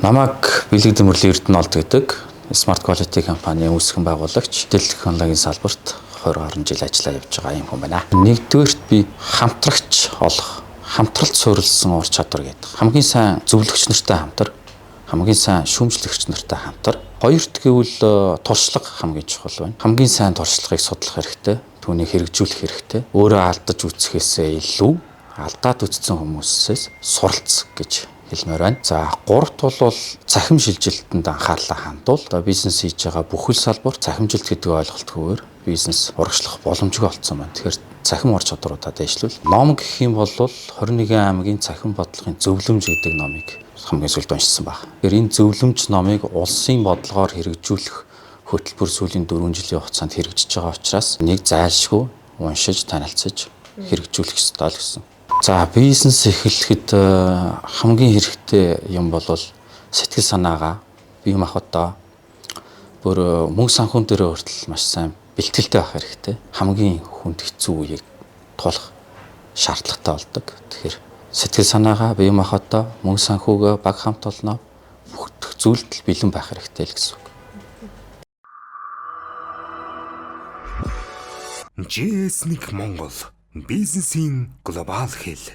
Намайг бэлэг дэвмэрлэлийн Эрдэнэ олд гэдэг Smart Quality компани үүсгэн байгуулагч дэлхийн технологийн салбарт 20 гаруй жил ажиллаа явж байгаа юм хүн байна. Нэгдүгээрт би хамтрагч олох, хамтралт суурилсан ур чадвар гэдэг. Хамгийн сайн зөвлөгч нартай хамтар, хамгийн сайн шүүмжлэгч нартай хамтар. Хоёрт гэвэл туршлага хамгийн чухал байна. Хамгийн сайн туршлагыг судлах хэрэгтэй, түүнийг хэрэгжүүлэх хэрэгтэй. Өөрөө алдаж үцхээсээ илүү алдаад үтсэн хүмүүсээс суралц гэж хэлмээр байна. За гуравт бол цахим шилжилтэнд анхаарлаа хандуул. Бизнес хийж байгаа бүхэл салбар цахимжилт гэдэг ойлголтгүйгээр бизнес урагшлах боломжгүй болцсон байна. Тэгэхээр цахим ур чадваруудаа дэвшлүүл. Ном гэх юм бол 21 аймгийн цахим бодлогын зөвлөмж гэдэг номыг хамгийн сүүлд уншсан баг. Тэгэхээр энэ зөвлөмж номыг улсын бодлогоор хэрэгжүүлэх хөтөлбөр сүүлийн 4 жилийн хугацаанд хэрэгжиж байгаа учраас нэг зайлшгүй уншиж, танилцж хэрэгжүүлэх ёстой л гэсэн. За бизнес эхлэхэд хамгийн хэрэгтэй юм бол сэтгэл санаагаа бие махбодоо бүр мөнгө санхүүн дээр хүртэл маш сайн бэлтгэлтэй байх хэрэгтэй. Хамгийн хүнд хэцүү үеийг туулах шаардлагатай болдог. Тэгэхээр сэтгэл санаагаа бие махбодоо мөнгө санхүүгээ баг хамт олноо бүх зүйлд бэлэн байх хэрэгтэй л гэсэн үг. GS1 Монгол бизнесийн глобал хэл.